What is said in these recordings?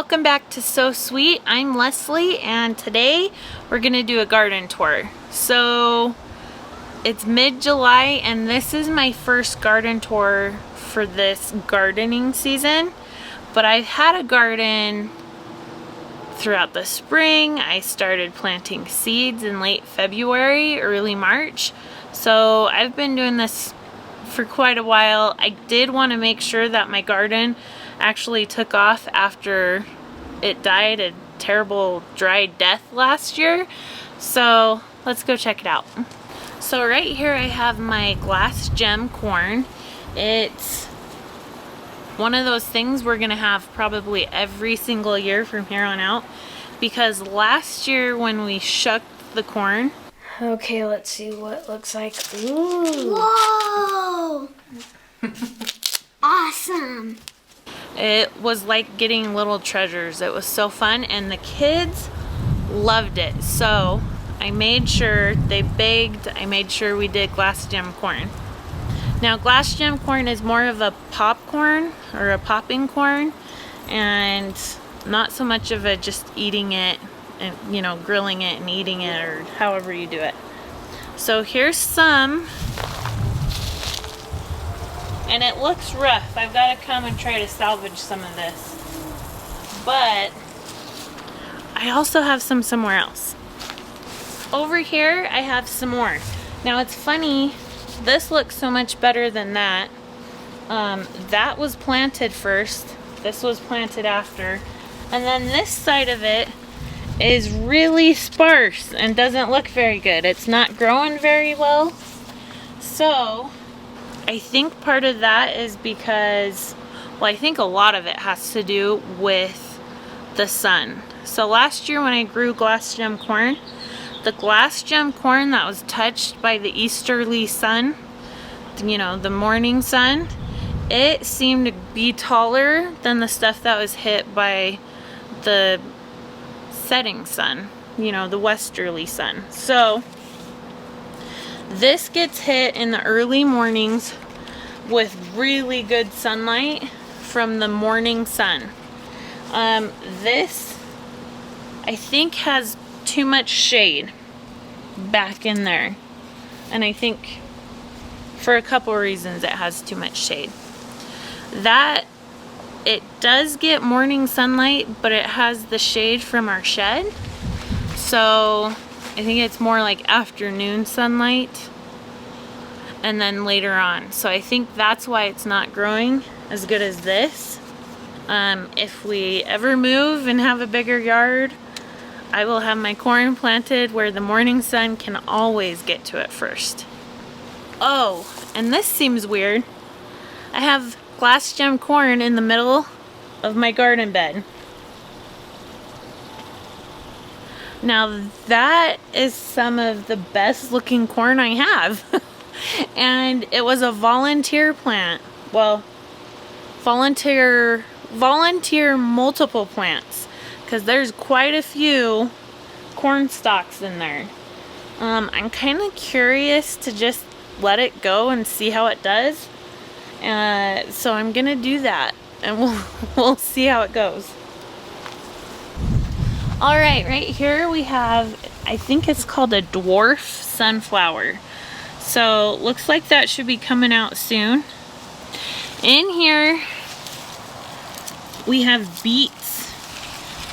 welcome back to So Sweet. I'm Leslie and today we're gonna do a garden tour. So it's mid-July and this is my first garden tour for this gardening season, but I've had a garden throughout the spring. I started planting seeds in late February, early March, so I've been doing this for quite a while. I did want to make sure that my garden actually took off after it died a terrible dry death last year. So let's go check it out. So right here I have my glass gem corn. It's one of those things we're gonna have probably every single year from here on out, because last year when we shucked the corn, okay, let's see what it looks like. Ooh. Whoa! Awesome! It was like getting little treasures. It was so fun and the kids loved it. So I made sure, they begged, I made sure we did glass gem corn. Now glass gem corn is more of a popcorn or a popping corn, and not so much of a just eating it and, you know, grilling it and eating it, or however you do it. So here's some. And it looks rough. I've got to come and try to salvage some of this. But I also have some somewhere else. Over here, I have some more. Now it's funny, this looks so much better than that. That was planted first. This was planted after. And then this side of it is really sparse and doesn't look very good. It's not growing very well. So I think part of that is because, well, I think a lot of it has to do with the sun. So last year when I grew glass gem corn, the glass gem corn that was touched by the easterly sun, you know, the morning sun, it seemed to be taller than the stuff that was hit by the setting sun, you know, the westerly sun. So this gets hit in the early mornings with really good sunlight from the morning sun. This, I think, has too much shade back in there. And I think for a couple reasons it has too much shade. That, it does get morning sunlight, but it has the shade from our shed. So I think it's more like afternoon sunlight and then later on. So I think that's why it's not growing as good as this. If we ever move and have a bigger yard, I will have my corn planted where the morning sun can always get to it first. Oh, and this seems weird. I have glass gem corn in the middle of my garden bed. Now that is some of the best looking corn I have. And it was a volunteer plant. Well, volunteer multiple plants, because there's quite a few corn stalks in there. I'm kind of curious to just let it go and see how it does. So I'm gonna do that, and we'll see how it goes. All right, right here we have, I think it's called a dwarf sunflower. So looks like that should be coming out soon. In here we have beets.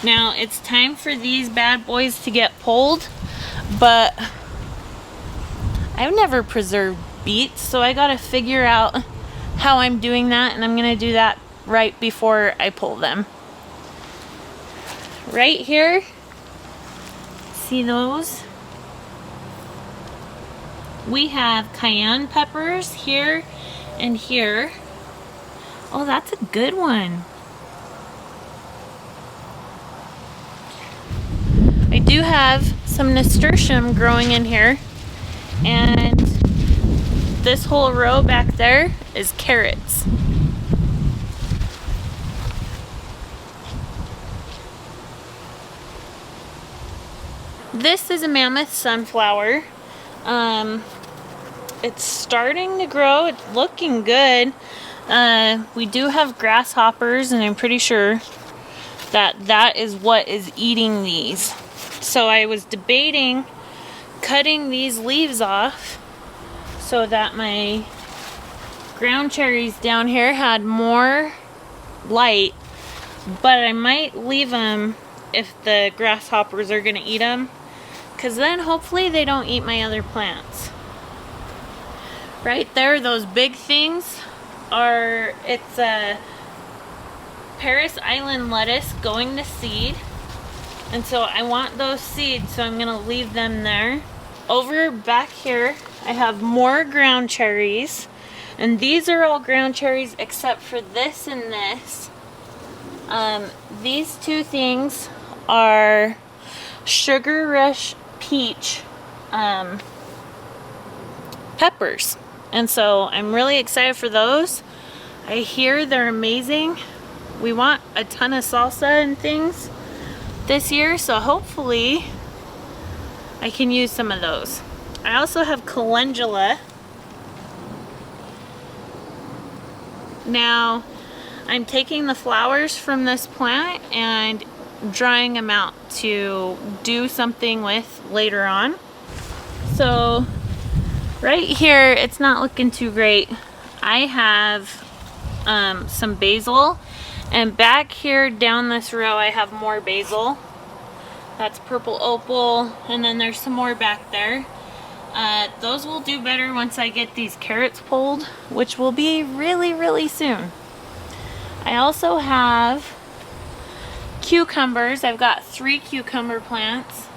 Now it's time for these bad boys to get pulled, but I've never preserved beets, so I gotta figure out how I'm doing that, and I'm gonna do that right before I pull them. Right here, see those? We have cayenne peppers here and here. Oh, that's a good one. I do have some nasturtium growing in here, and this whole row back there is carrots. This is a mammoth sunflower. It's starting to grow. It's looking good. We do have grasshoppers, and I'm pretty sure that is what is eating these. So I was debating cutting these leaves off so that my ground cherries down here had more light, but I might leave them if the grasshoppers are gonna eat them, because then hopefully they don't eat my other plants. Right there, those big things are, it's a Paris Island lettuce going to seed, and so I want those seeds, so I'm gonna leave them there. Over back here I have more ground cherries, and these are all ground cherries except for this and this. These two things are Sugar Rush Peach peppers, and so I'm really excited for those. I hear they're amazing. We want a ton of salsa and things this year, so hopefully I can use some of those. I also have calendula. Now I'm taking the flowers from this plant and drying them out to do something with later on. So right here, it's not looking too great. I have some basil, and back here down this row I have more basil. That's purple opal, and then there's some more back there. Those will do better once I get these carrots pulled, which will be really soon. I also have cucumbers. I've got 3 cucumber plants.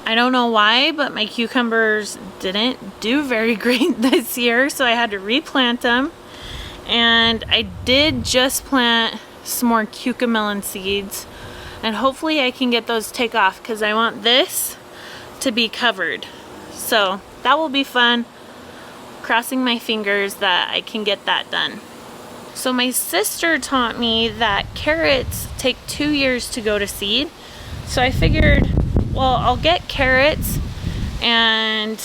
I don't know why, but my cucumbers didn't do very great this year, so I had to replant them. And I did just plant some more cucamelon seeds, and hopefully I can get those to take off, because I want this to be covered. So that will be fun. Crossing my fingers that I can get that done. So my sister taught me that carrots take 2 years to go to seed. So I figured, well, I'll get carrots and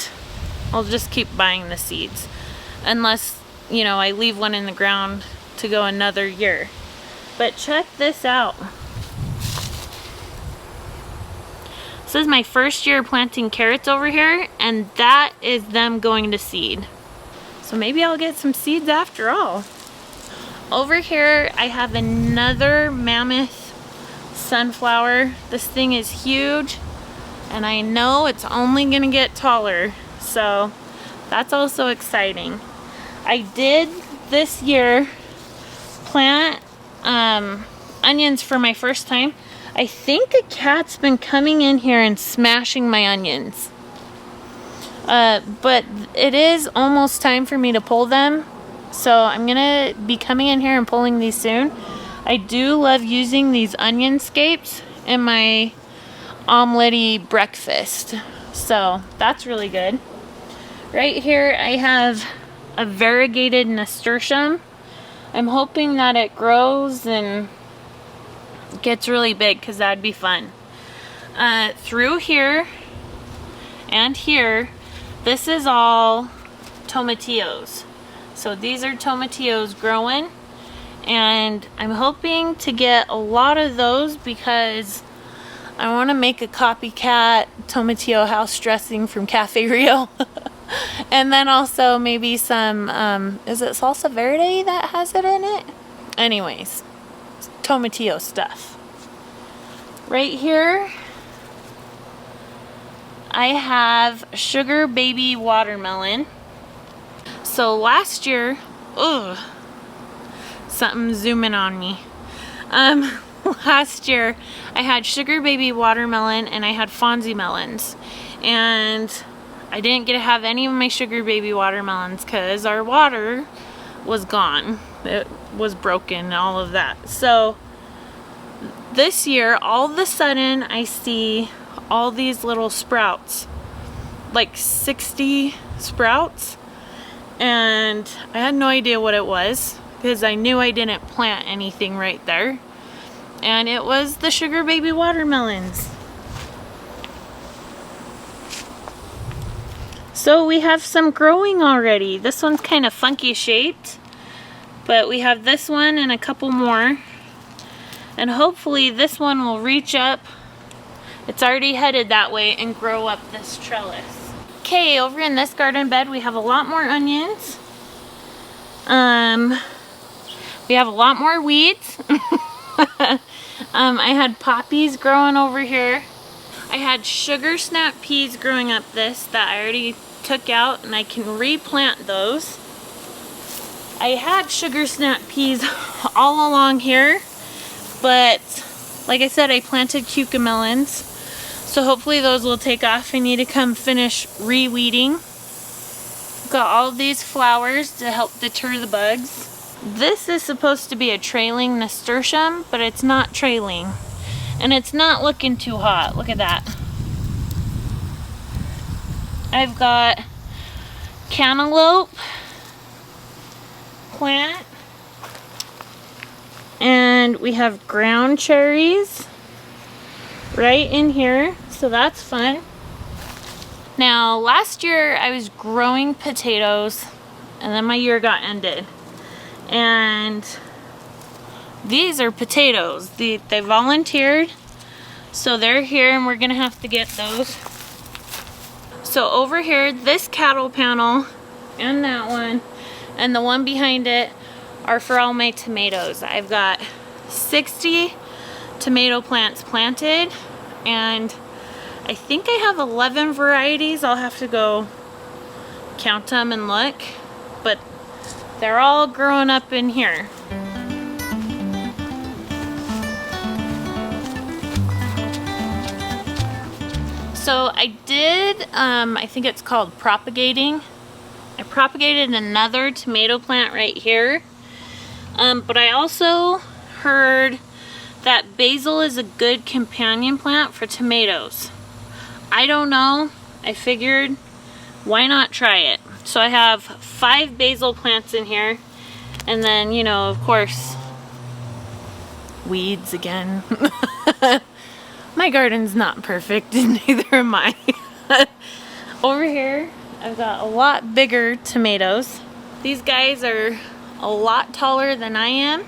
I'll just keep buying the seeds. Unless, you know, I leave one in the ground to go another year. But check this out. This is my first year planting carrots over here, and that is them going to seed. So maybe I'll get some seeds after all. Over here I have another mammoth sunflower. This thing is huge, and I know it's only gonna get taller, so that's also exciting. I did this year plant onions for my first time. I think a cat's been coming in here and smashing my onions. But it is almost time for me to pull them, so I'm gonna be coming in here and pulling these soon. I do love using these onion scapes in my omelette-y breakfast, so that's really good. Right here I have a variegated nasturtium. I'm hoping that it grows and gets really big, because that'd be fun. Through here and here, this is all tomatillos. So these are tomatillos growing, and I'm hoping to get a lot of those because I want to make a copycat tomatillo house dressing from Cafe Rio. And then also maybe some, is it salsa verde that has it in it? Anyways, tomatillo stuff. Right here I have sugar baby watermelon. So last year, something zooming on me. Last year I had sugar baby watermelon and I had Fonzie melons, and I didn't get to have any of my sugar baby watermelons because our water was gone. It was broken and all of that. So this year, all of a sudden, I see all these little sprouts, like 60 sprouts, and I had no idea what it was because I knew I didn't plant anything right there, and it was the sugar baby watermelons. So we have some growing already. This one's kind of funky shaped, But we have this one and a couple more. And hopefully this one will reach up. It's already headed that way and grow up this trellis. Okay, over in this garden bed we have a lot more onions. We have a lot more weeds. I had poppies growing over here. I had sugar snap peas growing up this that I already took out, and I can replant those. I had sugar snap peas all along here, but like I said, I planted cucamelons, so hopefully those will take off. I need to come finish re-weeding. Got all these flowers to help deter the bugs. This is supposed to be a trailing nasturtium, but it's not trailing. And it's not looking too hot. Look at that. I've got cantaloupe plant. And we have ground cherries right in here. So that's fun. Now, last year I was growing potatoes, and then my year got ended. And these are potatoes. They volunteered, so they're here, and we're gonna have to get those. So over here, this cattle panel and that one and the one behind it are for all my tomatoes. I've got 60 tomato plants planted, and I think I have 11 varieties. I'll have to go count them and look, but they're all growing up in here. So I did, I think it's called propagating. I propagated another tomato plant right here. But I also heard that basil is a good companion plant for tomatoes. I don't know. I figured, why not try it? So I have 5 basil plants in here. And then, you know, of course, weeds again. My garden's not perfect, and neither am I. Over here, I've got a lot bigger tomatoes. These guys are a lot taller than I am.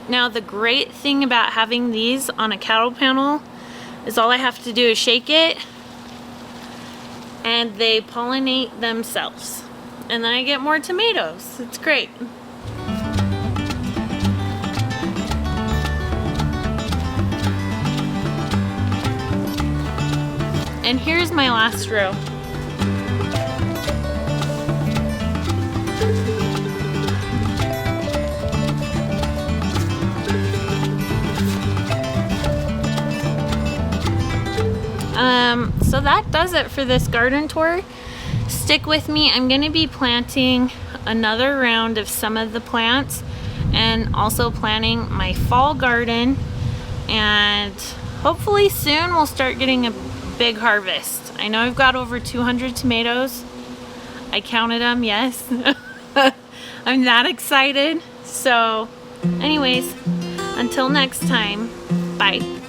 Now, the great thing about having these on a cattle panel is all I have to do is shake it, and they pollinate themselves. And then I get more tomatoes. It's great. And here's my last row. So that does it for this garden tour. Stick with me. I'm going to be planting another round of some of the plants, and also planting my fall garden, and hopefully soon we'll start getting a big harvest. I know I've got over 200 tomatoes. I counted them, yes. I'm that excited. So anyways, until next time, bye.